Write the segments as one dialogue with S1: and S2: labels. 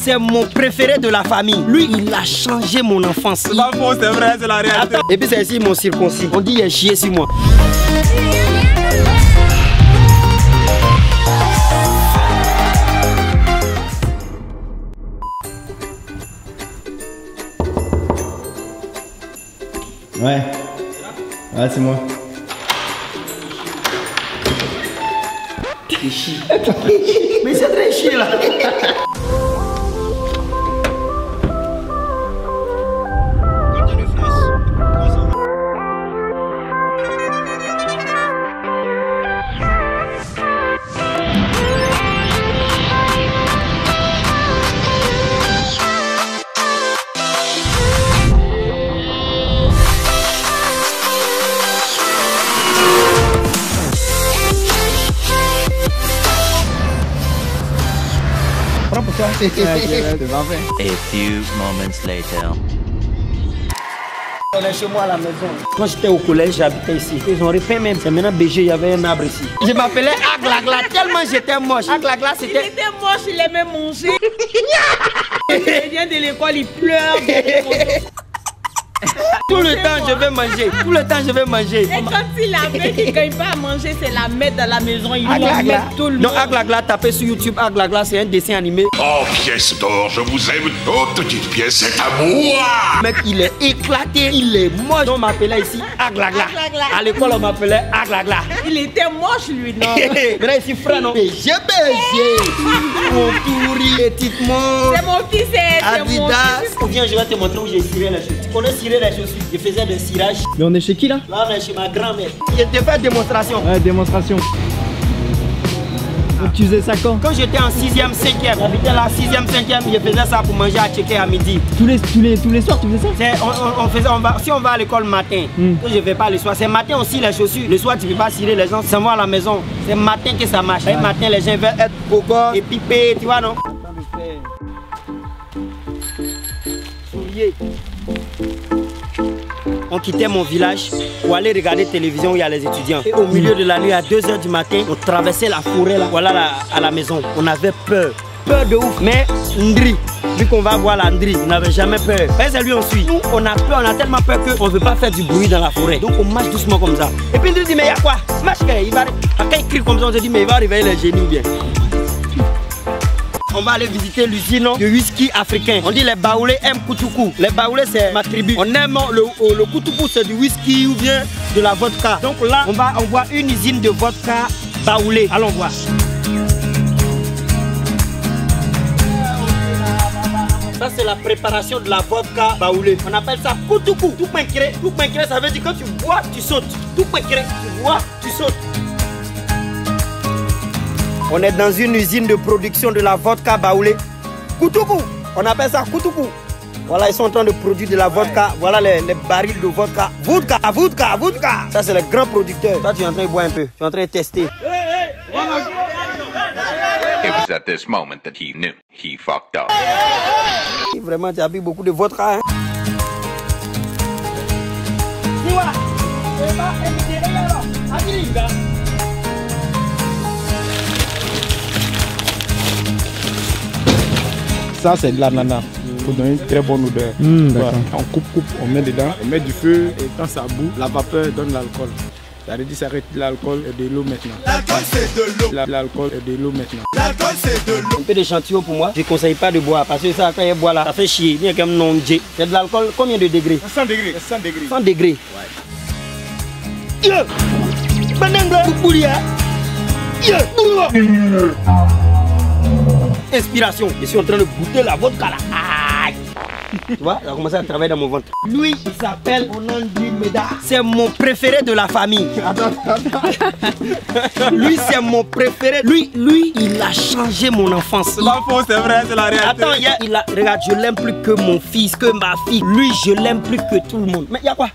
S1: C'est mon préféré de la famille. Lui, il a changé mon enfance.
S2: C'est pas faux, c'est vrai, c'est la réalité.
S1: Attends. Et puis c'est ici mon circoncis. On dit il a chié sur moi.
S3: Ouais. Ouais, c'est moi.
S1: Mais c'est très chier là.
S3: C'est parfait.
S4: A few moments later.
S1: On est chez moi à la maison. Quand j'étais au collège, j'habitais ici. Ils ont repeint même. C'est maintenant BG, il y avait un arbre ici. Je m'appelais Aglagla tellement j'étais moche. Aglagla c'était...
S5: Il était moche, il aimait manger. Il vient de l'école, il pleure.
S1: Tout le temps je vais manger. Tout le temps je vais manger.
S5: Et quand il avait qu'il ne gagne pas à manger, c'est la mettre dans la maison. Il doit mettre tout le monde.
S1: Non, Aglagla, tapez sur YouTube. Aglagla, c'est un dessin animé.
S6: Oh, pièce d'or, je vous aime, oh, petite pièce, c'est à moi.
S1: Mec, il est éclaté, il est moche. On m'appelait ici Aglagla. À l'école, on m'appelait Aglagla.
S5: Il était moche, lui, non?
S1: Maintenant, ici, frère, non? BG. Mon touri, petite mon.
S5: C'est mon fils, c'est mon
S1: Adidas.
S5: fils.
S1: Viens, je vais te montrer où j'ai ciré les chaussures. Tu connais cirer les chaussures? Je faisais des cirages.
S3: Mais on est chez qui là?
S1: Là, on est chez ma grand-mère. Je te fais démonstration.
S3: Ouais, démonstration. Donc tu faisais ça quand?
S1: Quand j'étais en 6e, 5e, j'habitais là 6e, 5e, je faisais ça pour manger à checker à midi.
S3: Tous les soirs tu faisais ça?
S1: Si on va à l'école matin, je ne vais pas le soir. C'est matin aussi les chaussures. Le soir tu ne peux pas cirer, les gens s'en vont à la maison. C'est matin que ça marche. Le matin les gens veulent être coco et piper, tu vois non? Souliers. On quittait mon village pour aller regarder télévision où il y a les étudiants. Et au milieu de la nuit, à 2 h du matin, on traversait la forêt là, voilà là, à la maison. On avait peur, peur de ouf. Mais Ndri, vu qu'on va voir la Ndri, on n'avait jamais peur. C'est lui on suit. Nous, on a peur, on a tellement peur qu'on ne veut pas faire du bruit dans la forêt. Donc on marche doucement comme ça. Et puis Ndri dit mais il y a quoi? Marche, il va. Quand il crie comme ça, on se dit mais il va réveiller les génies bien. On va aller visiter l'usine de whisky africain. On dit les Baoulés aiment Koutoukou. Les Baoulés c'est ma tribu. On aime le Koutoukou, c'est du whisky ou bien de la vodka. Donc là on voit une usine de vodka Baoulé. Allons voir. Ça c'est la préparation de la vodka Baoulé. On appelle ça Koutoukou. Tout pincré, ça veut dire que quand tu bois, tu sautes. Tout pincré, tu bois, tu sautes. On est dans une usine de production de la vodka Baoulé. Koutoukou, on appelle ça Koutoukou. Voilà, ils sont en train de produire de la vodka. Voilà les barils de vodka. Vodka. Ça, c'est le grand producteur. Toi, tu es en train de boire un peu. Tu es en train de tester.
S6: It was at this moment that he knew he fucked up.
S1: Vraiment, tu as bu beaucoup de vodka. Hein?
S2: Ça, c'est de l'ananas. Pour donner une très bonne odeur. Voilà. On coupe, on met dedans, on met du feu et quand ça bout, la vapeur donne l'alcool. Ça veut dire ça arrête l'alcool et de l'eau maintenant. L'alcool c'est de l'eau. L'alcool et de l'eau maintenant. L'alcool c'est de l'eau.
S1: Un peu d'échantillon pour moi. Je ne conseille pas de boire parce que ça, quand il boit là, ça fait chier. Il y a comme non J. C'est de l'alcool, combien de degrés?
S2: 100 degrés. 100 degrés.
S1: 100 degrés. Ouais. Inspiration. Je suis en train de goûter la vodka là. Aïe. Tu vois, ça a commencé à travailler dans mon ventre. Lui, il s'appelle Onandi Meda. C'est mon préféré de la famille. Attends. Lui, c'est mon préféré. Lui, il a changé mon enfance.
S2: C'est pas faux, c'est vrai, c'est la réalité.
S1: Attends, regarde, je l'aime plus que mon fils, que ma fille. Lui, je l'aime plus que tout le monde. Mais il y a quoi?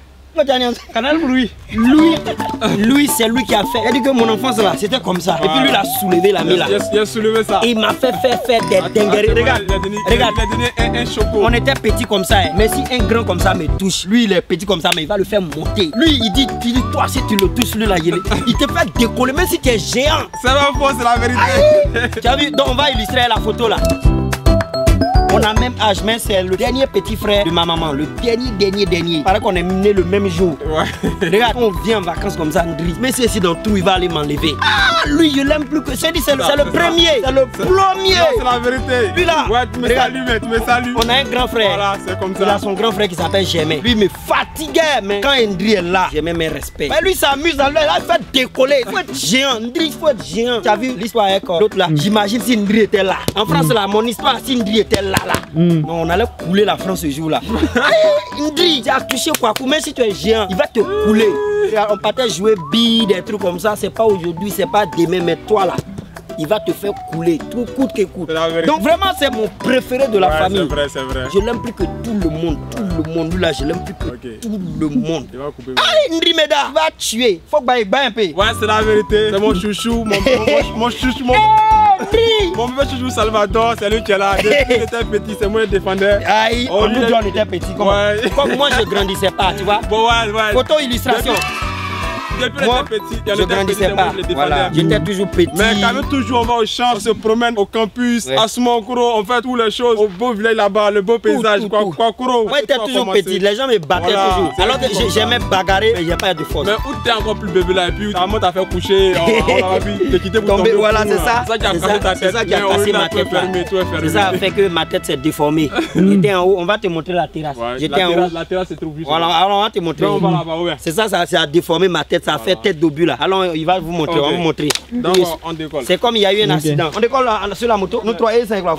S1: Canal pour lui. Lui, c'est lui qui a fait. Il a dit que mon enfance là, c'était comme ça. Et puis lui, il a soulevé la main là.
S2: Il a soulevé ça.
S1: Et il m'a fait faire des dingueries. Regarde.
S2: Il a donné un choco.
S1: On était petits comme ça. Hein. Mais si un grand comme ça me touche, lui, il est petit comme ça, mais il va le faire monter. Lui, il dit toi, si tu le touches, lui là, il te fait décoller, même si tu es géant.
S2: C'est pas faux, c'est la vérité.
S1: Tu as vu? Donc, on va illustrer la photo là. a même âge, mais c'est le dernier petit frère de ma maman. Le dernier. Paraît qu'on est né le même jour. Ouais. Regarde, on vient en vacances comme ça, Ndri. Mais c'est ici dans tout, il va aller m'enlever. Ah, lui, je l'aime plus que c'est le premier. C'est le premier.
S2: C'est la vérité.
S1: Lui là.
S2: Ouais, tu me salues, mais tu me salues.
S1: On a un grand frère.
S2: Voilà, c'est comme ça.
S1: Il a son grand frère qui s'appelle Germain. Lui, il me fatiguait, mais quand Ndri est là, j'ai même un respect. Mais lui, s'amuse dans lui, il fait décoller. Il faut être géant. Ndri, il faut être géant. Tu as vu l'histoire avec l'autre là? J'imagine si Ndri était là. En France, là, mon histoire, si Ndri était là. Non, on allait couler la France ce jour-là. Ndri, tu as touché Kwaku, même si tu es géant, il va te couler. On partait jouer billes, des trucs comme ça. C'est pas aujourd'hui, c'est pas demain, mais toi là, il va te faire couler, tout coûte que coûte. Donc vraiment, c'est mon préféré de la famille.
S2: C'est vrai.
S1: Je l'aime plus que tout le monde. Lui là, je l'aime plus que tout le monde. Allez, Ndri Meda, va tuer. Faut que bah un peu.
S2: Ouais, c'est la vérité. C'est mon chouchou, mon chouchou, mon bébé chouchou Salvador, c'est lui qui est là. Depuis qu'il était petit, c'est moi le défendeur.
S1: Aïe, on nous dit on était petit. Comme moi, je grandissais pas, tu vois.
S2: Bon, ouais.
S1: Photo illustration.
S2: Depuis moi,
S1: je grandissais pas. Voilà. J'étais toujours petit.
S2: Mais quand même, toujours, on va au champ, on se promène au campus, à Smokoro, on fait toutes les choses. Au beau village là-bas, le beau paysage.
S1: Moi, j'étais toujours petit. Les gens me battaient toujours. Alors que j'aimais bagarrer, mais il n'y a pas de force.
S2: Mais où t'es encore plus bébé là, et puis ta maman t'a fait coucher, on a vu, t'es quitté pour tomber.
S1: Voilà, c'est ça.
S2: C'est ça qui a cassé ta tête.
S1: C'est ça qui a cassé ma tête. C'est ça qui a fait que ma tête s'est déformée. J'étais en haut, on va te montrer la terrasse. J'étais en haut.
S2: La terrasse, c'est trop vite.
S1: Voilà, alors on va te montrer. C'est ça, ça a déformé ma tête, ça a fait tête d'obus là. Alors il va vous montrer, on va vous montrer.
S2: Donc on décolle.
S1: C'est comme il y a eu un accident. On décolle sur la moto, nous 3 et 5 là.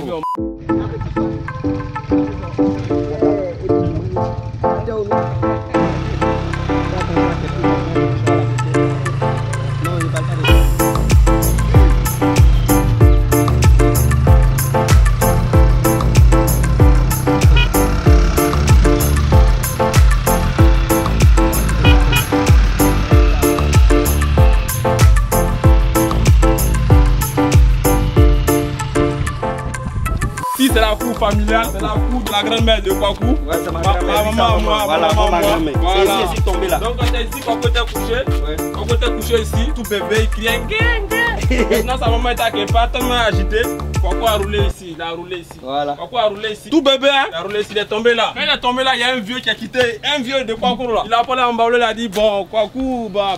S2: C'est la cour familiale, c'est la cour de la grand-mère de Kwaku.
S1: Ouais, c'est ma maman, moi. Voilà, ma grand-mère. C'est ici tombé là.
S2: Donc quand t'es ici, Kwaku était couché. Kwaku était couché ici, tout bébé, il criait gang. Maintenant sa maman était à quelque part, tellement agité. Kwaku a roulé ici, il a roulé ici.
S1: Voilà.
S2: Kwaku a roulé ici. Tout bébé, hein. Il a roulé ici, il est tombé là. Quand il est tombé là, il y a un vieux qui a quitté, un vieux de Kwaku là. Il a parlé à Mbaolo, il a dit bon, Kwaku, bah,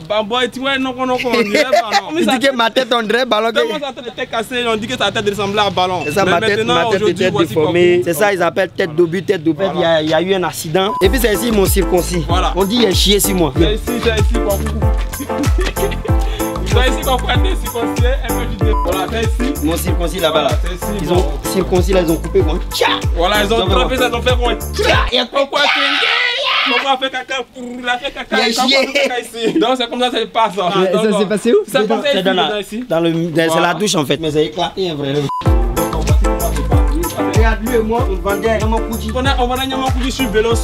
S2: tu vois, non, on dirait pas, non.
S1: Il dit que ma tête on dirait ballon.
S2: Tellement sa tête était cassée, on dit que sa tête ressemblait à ballon.
S1: C'est ça, ma tête était déformée. C'est ça, ils appellent tête d'obus, tête d'obus. Il y a eu un accident. Et puis c'est ici mon circoncis.
S2: Voilà.
S1: On dit il a chié sur moi.
S2: J'ai ici, Kwaku. J'ai ici, Kwaku a été circoncis, un peu du dé. Voilà, c'est ici.
S1: Mon circoncis là-bas.
S2: Voilà, c'est ici.
S1: Ils ont circoncis là, ils ont coupé quoi.
S2: Voilà, ils ont trempé ça, ils ont fait quoi. Il y a quoi a fait caca, il a fait caca, il a ici. Donc c'est comme ça que ça se passe.
S3: Ça s'est passé où?
S2: Ça s'est passé ici.
S1: C'est la douche en fait. Mais ça a éclaté un vrai. Regarde, lui et moi, on vendait Nyamakoudji.
S2: On vendait Nyamakoudji sur vélo.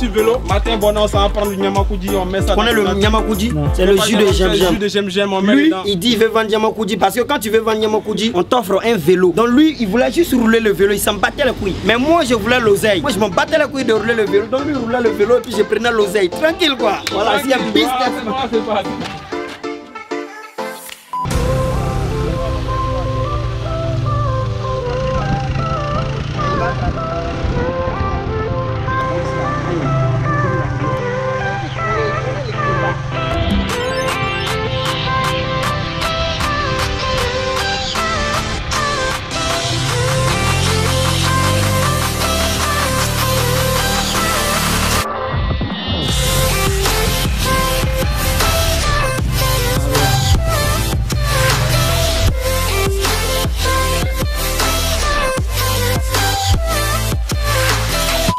S2: Matin, bon, on s'en prend le Nyamakoudji, on met ça.
S1: On connaît le Nyamakoudji? C'est le jus de
S2: j'aime, on met
S1: lui,
S2: dedans.
S1: il dit il veut vendre Nyamakoudji parce que quand tu veux vendre Nyamakoudji, on t'offre un vélo. Donc lui, il voulait juste rouler le vélo, il s'en battait les couilles. Mais moi, je voulais l'oseille. Moi, je m'en battais les couilles de rouler le vélo. Donc lui, il roulait le vélo et puis je prenais l'oseille. Tranquille quoi. Voilà, c'est un business.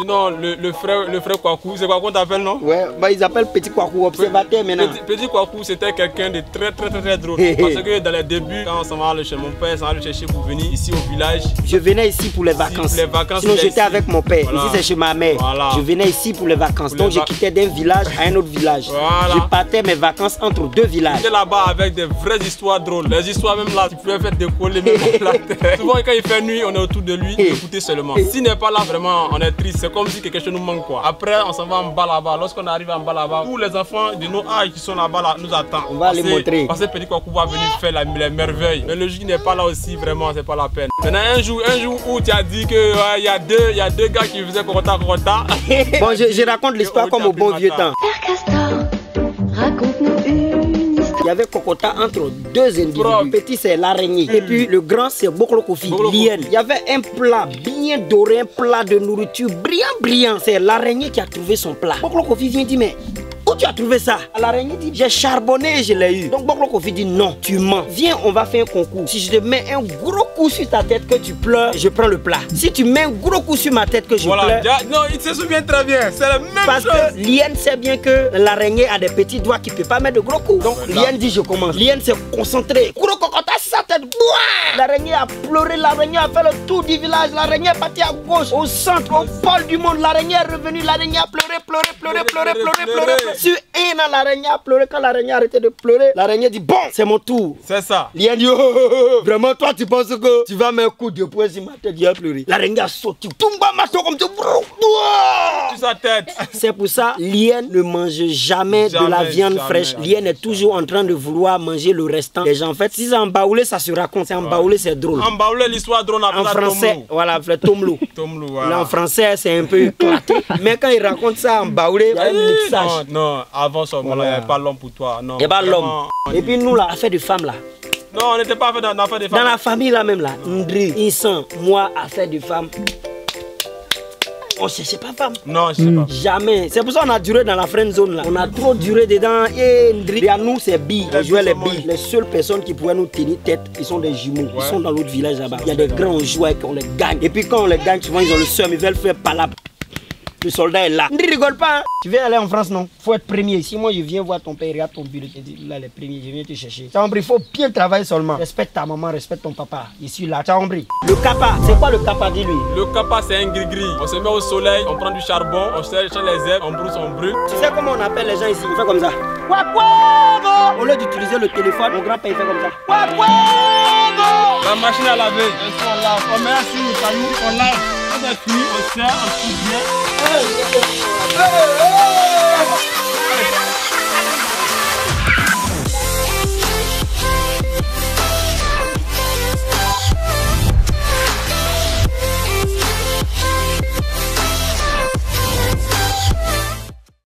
S2: Non, le frère Kwaku, c'est quoi qu'on t'appelle, non?
S1: Ouais, bah ils appellent Petit Kwaku, observateur maintenant.
S2: Petit Kwaku, c'était quelqu'un de très drôle. Parce que dans les débuts, quand on s'en va chez mon père, on s'en va le chercher pour venir ici au village.
S1: Je venais ici pour les vacances. Sinon j'étais avec mon père. Voilà. Ici c'est chez ma mère. Voilà. Je venais ici pour les vacances. Donc je quittais d'un village à un autre village. Voilà. Je partais mes vacances entre deux villages.
S2: J'étais là-bas avec des vraies histoires drôles. Les histoires même là, tu pouvais faire décoller même la tête. Souvent quand il fait nuit, on est autour de lui, écouter seulement. S'il n'est pas là, vraiment, on est triste. c'est comme si quelque chose nous manque quoi. Après on s'en va en bas là-bas. Lorsqu'on arrive en bas là-bas, tous les enfants de nos âges qui sont là-bas là, nous attendent.
S1: On va les montrer.
S2: Parce que Petit Kouakou va venir faire les merveilles. Mais le jour n'est pas là aussi, vraiment, c'est pas la peine. Maintenant un jour où tu as dit que il y a deux gars qui faisaient Kokota.
S1: Bon, je raconte l'histoire comme au bon vieux temps.
S7: Père Castor, raconte-nous une histoire.
S1: Il y avait Kokota entre deux individus. Le petit c'est l'araignée et puis le grand c'est Boklo Kofi, l'hyène. Il y avait un plat bien doré, un plat de nourriture brillant. C'est l'araignée qui a trouvé son plat. Boklo Kofi vient dire mais où tu as trouvé ça? L'araignée dit j'ai charbonné et je l'ai eu. Donc Boklo Kofi dit non, tu mens. Viens, on va faire un concours. Si je te mets un gros coup sur ta tête que tu pleures, je prends le plat. Si tu mets un gros coup sur ma tête que je pleure.
S2: Non, il se souvient très bien. C'est la même chose.
S1: Parce que l'hyène sait bien que l'araignée a des petits doigts qui ne peut pas mettre de gros coups. Donc l'hyène dit je commence. L'hyène s'est concentré. Gros Kokota sa tête. L'araignée a pleuré, l'araignée a fait le tour du village. L'araignée est partie à gauche, au centre, au pôle du monde. L'araignée est revenue. L'araignée a pleuré. Sur un an, l'araignée a pleuré. Quand l'araignée a arrêté de pleurer, l'araignée dit bon, c'est mon tour.
S2: C'est ça.
S1: L'hyène dit oh, vraiment toi tu penses que tu vas mettre un coup de poing sur ma tête, il a pleuré. L'araignée a sauté. Tumba mato comme ça.
S2: Sur sa tête.
S1: C'est pour ça l'hyène ne mange jamais de la viande fraîche. L'hyène est toujours en train de vouloir manger le restant des gens. En fait, si c'est en baoulé, ça se raconte. C'est en baoulé, c'est drôle.
S2: En baoulé, l'histoire drôle.
S1: En français, voilà, le tomlou. Voilà. En français, c'est un peu éclaté. Mais quand il raconte ça en baoulé, il y a un mixage.
S2: Non, avant ça, il n'y avait pas l'homme pour toi.
S1: Il n'y a pas l'homme. Et puis nous, là, affaire de femme là.
S2: Non, on n'était pas fait dans l'affaire de femmes.
S1: Dans la famille là même là, Ndri, Insan, moi, affaire de femme. On ne cherchait pas femme.
S2: Non, je sais pas.
S1: Jamais. C'est pour ça qu'on a duré dans la friend zone là. On a trop duré dedans. Et Ndri, à nous c'est billes. On jouait les billes. Les seules personnes qui pouvaient nous tenir tête, ils sont des jumeaux. Ils sont dans l'autre village là-bas. Il y a des grands joueurs qu'on les gagne. Et puis quand on les gagne, souvent ils ont le seum, ils veulent faire palabre. Le soldat est là. Ne rigole pas. Hein. Tu veux aller en France, non? Faut être premier. Si moi je viens voir ton père, regarde ton bureau, je te dis là les premiers, je viens te chercher. Tu as compris? Il faut bien travailler seulement. Respecte ta maman, respecte ton papa. Je suis là. Tu as compris? Le capa, c'est quoi le capa, dis-lui?
S2: Le capa, c'est un gris-gris. On se met au soleil, on prend du charbon, on cherche les herbes, on brousse, on brûle.
S1: Tu sais comment on appelle les gens ici? On fait comme ça. Au lieu d'utiliser le téléphone, mon grand-père il fait comme ça.
S2: La machine à laver. On met assis le caillou, on lave. Quand c'est fini, on serre, on fout bien.